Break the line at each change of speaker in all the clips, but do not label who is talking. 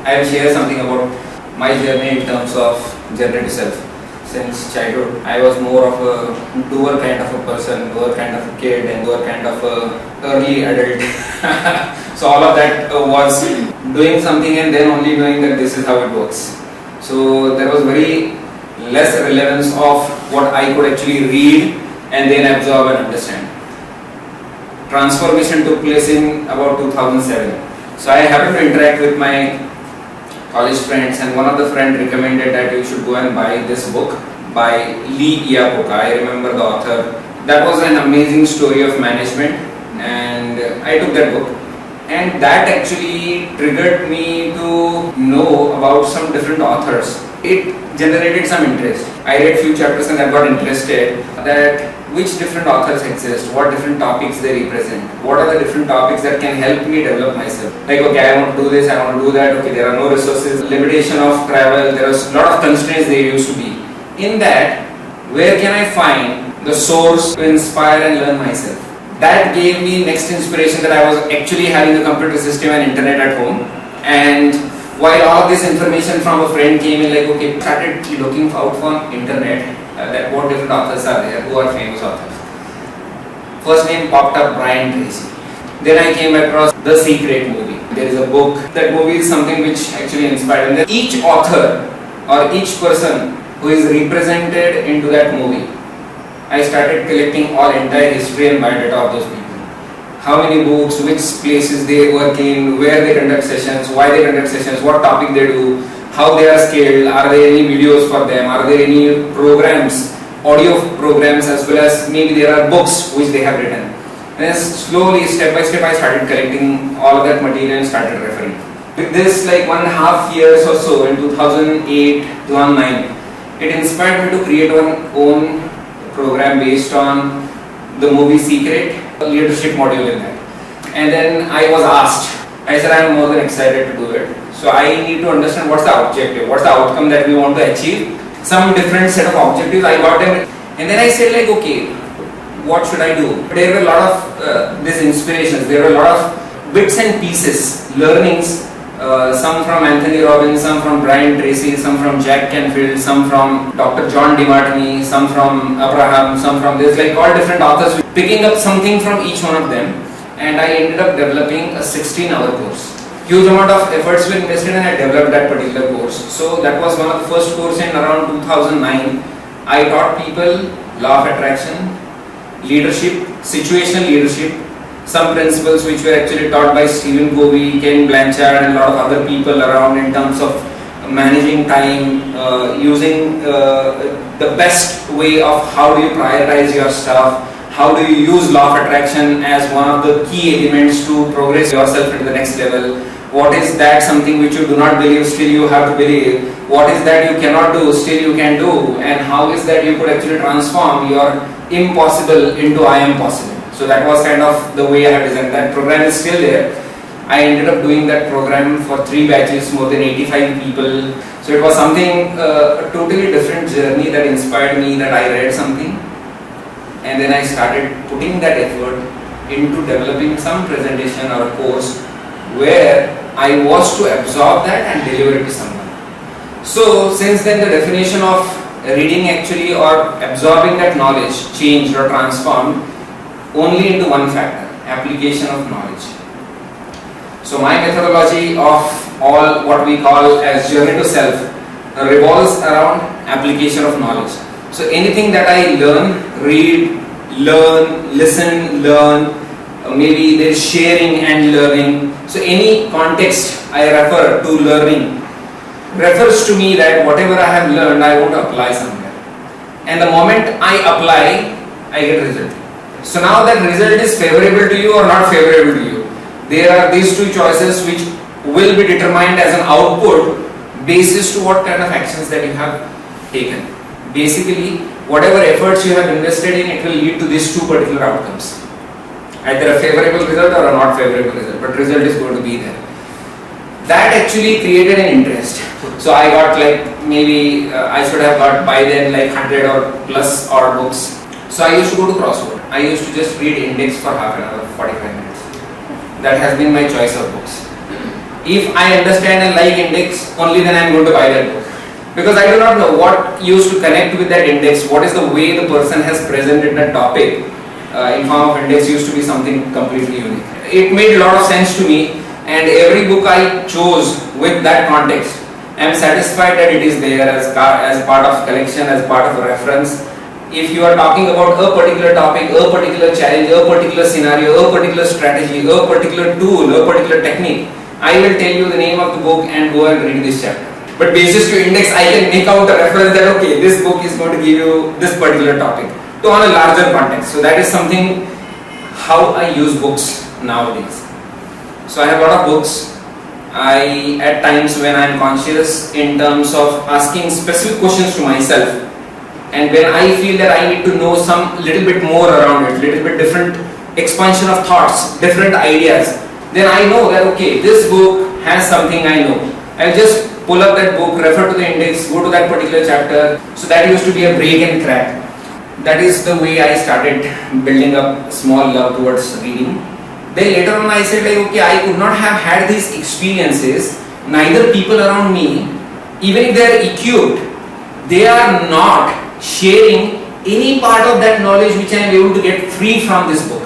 I will share something about my journey in terms of journey to self. Since childhood, I was more of a doer kind of a person, doer kind of a kid, and doer kind of a early adult. So all of that was doing something and then only knowing that this is how it works. So there was very less relevance of what I could actually read and then absorb and understand. Transformation took place in about 2007. So I happened to interact with my college friends, and one of the friends recommended that you should go and buy this book by Lee Iacocca. I remember the author. That was an amazing story of management, and I took that book, and that actually triggered me to know about some different authors. It generated some interest. I read few chapters and I got interested that which different authors exist, what different topics they represent, what are the different topics that can help me develop myself. Like, okay, I want to do this, I want to do that, okay, there are no resources, limitation of travel, there was a lot of constraints there used to be. In that, where can I find the source to inspire and learn myself? That gave me next inspiration, that I was actually having a computer system and internet at home. And while all of this information from a friend came in, like, okay, started looking out for internet, that what different authors are there, who are famous authors. First name popped up, Brian Tracy. Then I came across The Secret movie. There is a book. That movie is something which actually inspired me. Each author or each person who is represented into that movie, I started collecting all entire history and biodata of those people. How many books, which places they work in, where they conduct sessions, why they conduct sessions, what topic they do, how they are scaled, are there any videos for them, are there any programs, audio programs, as well as maybe there are books which they have written. And then slowly, step by step, I started collecting all of that material and started referring. With this, like 1.5 years or so, in 2008, 2009, it inspired me to create one own program based on the movie Secret, a leadership module in that. And then I was asked, I said I am more than excited to do it. So I need to understand what's the objective, what's the outcome that we want to achieve. Some different set of objectives, I got them. And then I said like, okay, what should I do? There were a lot of these inspirations, there were a lot of bits and pieces, learnings, some from Anthony Robbins, some from Brian Tracy, some from Jack Canfield, some from Dr. John DeMartini, some from Abraham, some from this, like all different authors, picking up something from each one of them. And I ended up developing a 16-hour course. Huge amount of efforts were invested and I developed that particular course. So that was one of the first courses in around 2009. I taught people law of attraction, leadership, situational leadership, some principles which were actually taught by Stephen Covey, Ken Blanchard and a lot of other people around in terms of managing time, using the best way of how do you prioritize your stuff, how do you use law of attraction as one of the key elements to progress yourself into the next level. What is that something which you do not believe, still you have to believe? What is that you cannot do, still you can do? And how is that you could actually transform your impossible into I am possible? So that was kind of the way I have designed. That program is still there. I ended up doing that program for 3 batches, more than 85 people. So it was something, a totally different journey that inspired me, that I read something. And then I started putting that effort into developing some presentation or a course where I was to absorb that and deliver it to someone. So since then the definition of reading actually or absorbing that knowledge changed or transformed only into one factor, application of knowledge. So my methodology of all what we call as journey to self revolves around application of knowledge. So anything that I learn, read, learn, listen, learn, maybe there is sharing and learning. So any context I refer to learning refers to me that whatever I have learned I want to apply somewhere. And the moment I apply, I get a result. So now that result is favorable to you or not favorable to you. There are these 2 choices which will be determined as an output basis to what kind of actions that you have taken. Basically, whatever efforts you have invested in, it will lead to these 2 particular outcomes. Either a favorable result or a not favorable result, but result is going to be there. That actually created an interest. So I got like maybe I should have got by then like 100 or plus odd books. So I used to go to Crossword. I used to just read index for half an hour, 45 minutes. That has been my choice of books. If I understand and like index, only then I am going to buy that book. Because I do not know what used to connect with that index, what is the way the person has presented that topic in form of index used to be something completely unique. It made a lot of sense to me, and every book I chose with that context, I am satisfied that it is there as part of collection, as part of a reference. If you are talking about a particular topic, a particular challenge, a particular scenario, a particular strategy, a particular tool, a particular technique, I will tell you the name of the book and go and read this chapter. But basis to index, I can make out a reference that okay, this book is going to give you this particular topic to on a larger context. So that is something how I use books nowadays. So I have a lot of books. I at times when I am conscious in terms of asking specific questions to myself, and when I feel that I need to know some little bit more around it, little bit different expansion of thoughts, different ideas, then I know that okay, this book has something I know. I'll just pull up that book, refer to the index, go to that particular chapter. So that used to be a break and crack. That is the way I started building up small love towards reading. Then later on I said like okay, I could not have had these experiences, neither people around me, even if they are equipped, they are not sharing any part of that knowledge which I am able to get free from this book.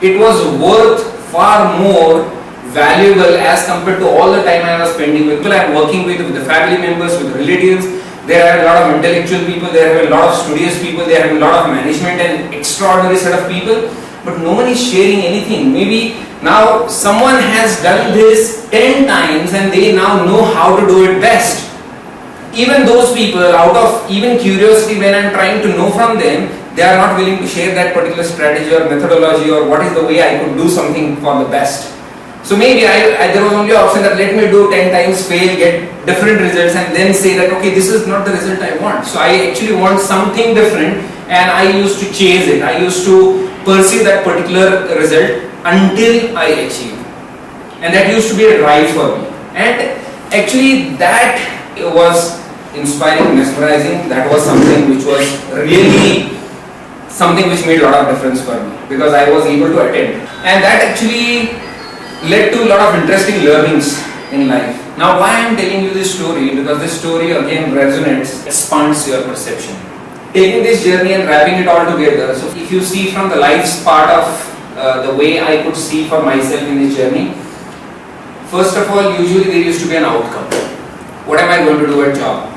It was worth far more valuable as compared to all the time I was spending with people I am working with the family members, with relatives. There are a lot of intellectual people, there are a lot of studious people, there are a lot of management and extraordinary set of people, but no one is sharing anything. Maybe now someone has done this 10 times and they now know how to do it best. Even those people, out of even curiosity when I am trying to know from them, they are not willing to share that particular strategy or methodology or what is the way I could do something for the best. So maybe there was only an option that let me do 10 times, fail, get different results and then say that okay, this is not the result I want. So I actually want something different and I used to chase it. I used to pursue that particular result until I achieve. And that used to be a drive for me. And actually that was inspiring, mesmerizing. That was something which was really something which made a lot of difference for me because I was able to attend. And that actually led to a lot of interesting learnings in life. Now why I am telling you this story, because this story again resonates, expands your perception. Taking this journey and wrapping it all together, so if you see from the life's part of the way I could see for myself in this journey, first of all, usually there used to be an outcome. What am I going to do at job?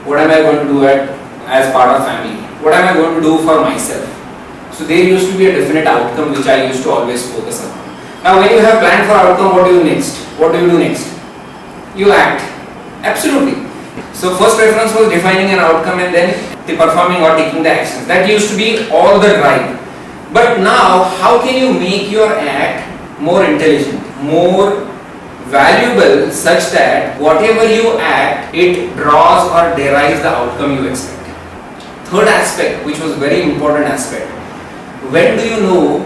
What am I going to do as part of family? What am I going to do for myself? So there used to be a definite outcome which I used to always focus on. Now when you have planned for outcome, what do you next? What do you do next? You act. Absolutely. So first reference was defining an outcome and then the performing or taking the actions. That used to be all the drive. But now how can you make your act more intelligent, more valuable such that whatever you act, it draws or derives the outcome you expect. Third aspect, which was very important aspect. When do you know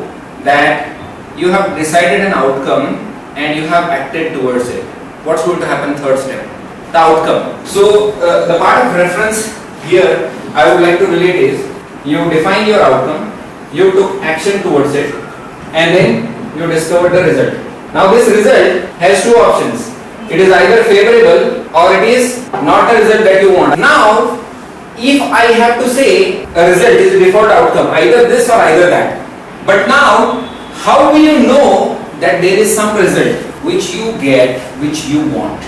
that you have decided an outcome and you have acted towards it? What's going to happen third step? The outcome. So the part of reference here I would like to relate is you define your outcome, you took action towards it and then you discovered the result. Now this result has two options. It is either favorable or it is not the result that you want. Now if I have to say a result is the default outcome, either this or either that. But now how will you know that there is some result which you get, which you want?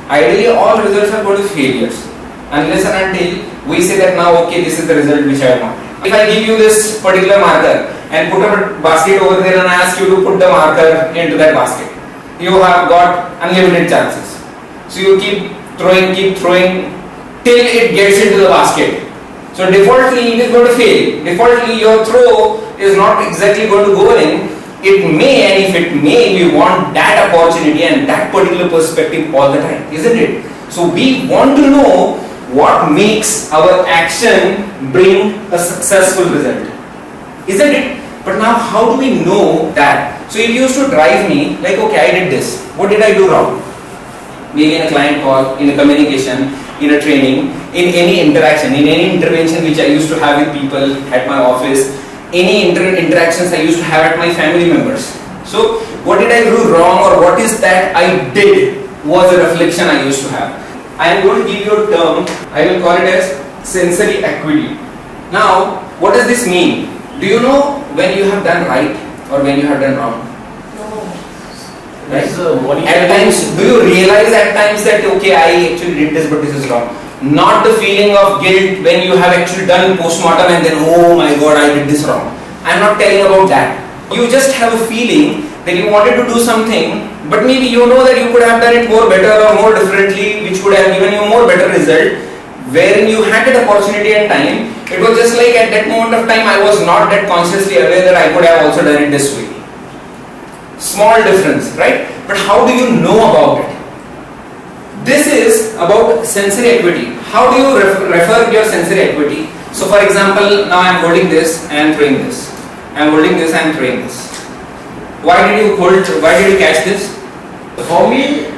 Ideally all results are going to be failures unless and until we say that now okay, this is the result which I want. If I give you this particular marker and put a basket over there and ask you to put the marker into that basket, you have got unlimited chances. So you keep throwing till it gets into the basket. So defaultly it is going to fail. Defaultly your throw is not exactly going to go in. It may, and if it may, we want that opportunity and that particular perspective all the time, isn't it? So we want to know what makes our action bring a successful result, isn't it? But now how do we know that? So it used to drive me like okay, I did this. What did I do wrong? Maybe in a client call, in a communication, in a training, in any interaction, in any intervention which I used to have with people at my office, any interactions I used to have at my family members. So what did I do wrong, or what is that I did was a reflection I used to have. I am going to give you a term, I will call it as sensory acuity. Now, what does this mean? Do you know when you have done right or when you have done wrong? Right? At times, do you realize at times that okay, I actually did this, but this is wrong? Not the feeling of guilt when you have actually done post-mortem and then oh my god, I did this wrong. I am not telling about that. You just have a feeling that you wanted to do something, but maybe you know that you could have done it more better or more differently, which would have given you a more better result, wherein you had that opportunity and time. It was just like at that moment of time I was not that consciously aware that I could have also done it this way. Small difference, right? But how do you know about it? This is about sensory acuity. How do you refer your sensory acuity? So for example, now I am holding this and throwing this. I am holding this and throwing this. Why did you catch this?
For me,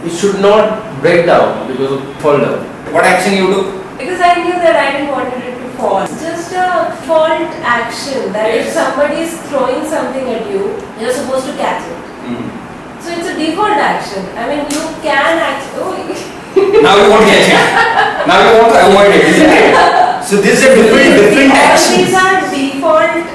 it should not break down because of fall down.
What action you took?
Because I knew that I didn't want it to fall. It's just a fault action that if somebody is throwing something at you, you're supposed to catch it. So it's a default action. I mean, you can actually.
Now you won't catch it. Now you want to avoid it, isn't it? So this is a different action.
These are default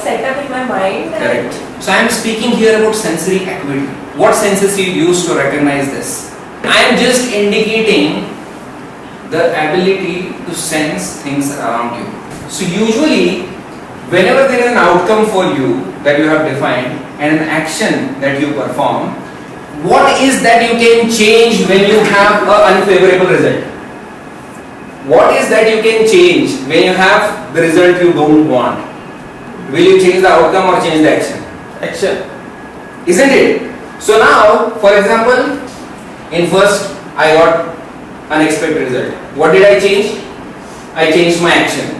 setup in my mind.
Correct. So I am speaking here about sensory acuity. What senses you use to recognize this? I am just indicating the ability to sense things around you. So usually, whenever there is an outcome for you that you have defined and an action that you perform, what is that you can change when you have an unfavorable result? What is that you can change when you have the result you don't want? Will you change the outcome or change the action?
Action.
Isn't it? So now, for example, in first I got unexpected result. What did I change? I changed my action.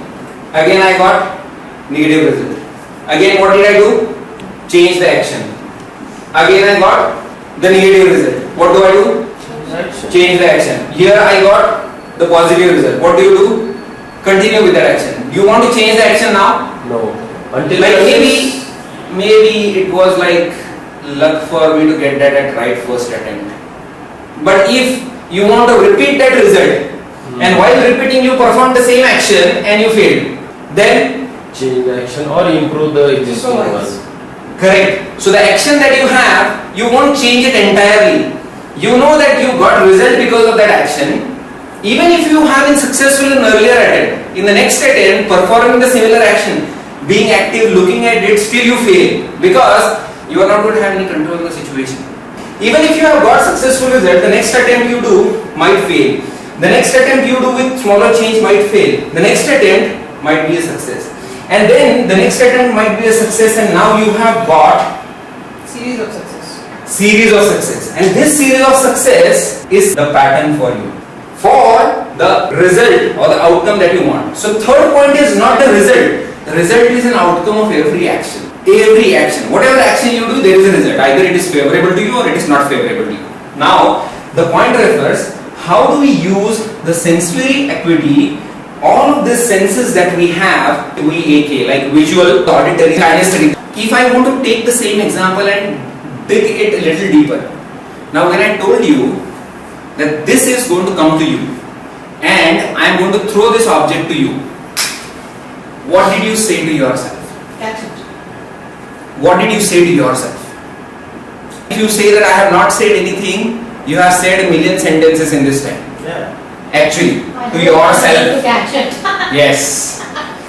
Again I got negative result. Again what did I do? Change the action. Again I got the negative result. What do I do? Change the action. Here I got the positive result. What do you do? Continue with that action. You want to change the action now?
No. Until
like maybe it was like luck for me to get that at right first attempt. But if you want to repeat that result and while repeating you perform the same action and you failed, then
change the action or improve the existing one.
Correct. So the action that you have, you won't change it entirely. You know that you got result because of that action. Even if you have been successful in earlier attempt, in the next attempt performing the similar action, being active, looking at it, still you fail because you are not going to have any control of the situation. Even if you have got successful result, the next attempt you do might fail. The next attempt you do with smaller change might fail. The next attempt might be a success. And then the next attempt might be a success, and now you have got
Series of success.
Series of success. And this series of success is the pattern for you, for the result or the outcome that you want. So third point is not the result. The result is an outcome of every action. Every action. Whatever action you do, there is a result. Either it is favorable to you or it is not favorable to you. Now, the point refers, how do we use the sensory acuity, all of the senses that we have, VAK, like visual, auditory, kinesthetic. If I want to take the same example and dig it a little deeper. Now, when I told you that this is going to come to you and I am going to throw this object to you, what did you say to yourself?
Catch it.
What did you say to yourself? If you say that I have not said anything, you have said a million sentences in this time.
Yeah.
Actually, to yourself.
To catch it.
Yes.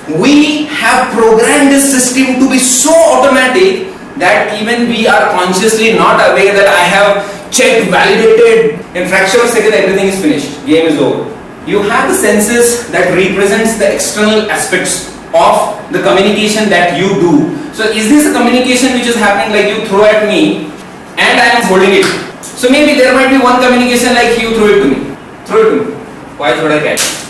We have programmed this system to be so automatic that even we are consciously not aware that I have checked, validated, in fraction of a second everything is finished. Game is over. You have the senses that represents the external aspects of the communication that you do. So is this a communication which is happening like you throw at me and I am holding it? So maybe there might be one communication like you throw it to me. Throw it to me. Why should I catch?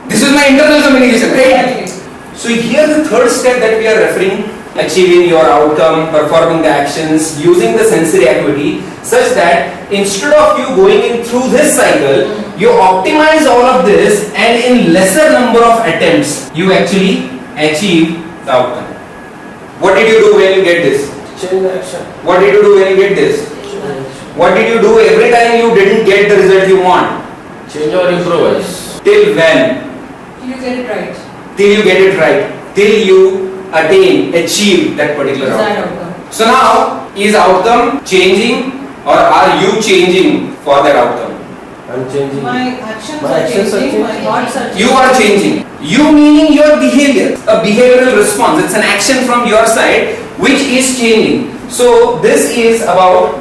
This is my internal communication, right? So here the third step that we are referring, achieving your outcome, performing the actions, using the sensory acuity, such that instead of you going in through this cycle, you optimize all of this and in lesser number of attempts, you actually achieve the outcome. What did you do when you get this?
Change the action.
What did you do when you get this? What did you do every time you didn't get the result you want?
Change or improvise.
Till when?
You get it right.
Till you get it right. Till you attain, achieve that particular outcome. So now, is outcome changing or are you changing for that outcome?
I'm changing.
My actions
My
are
actions are
changing, my
changing.
thoughts are changing.
You are changing. You meaning your behavior, a behavioral response. It's an action from your side which is changing. So this is about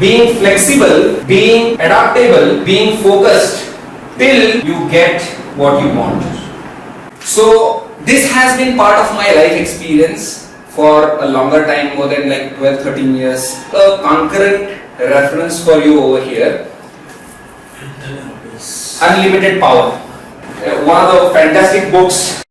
being flexible, being adaptable, being focused till you get what you want. So this has been part of my life experience for a longer time, more than like 12-13 years. A concurrent reference for you over here. Unlimited Power. One of the fantastic books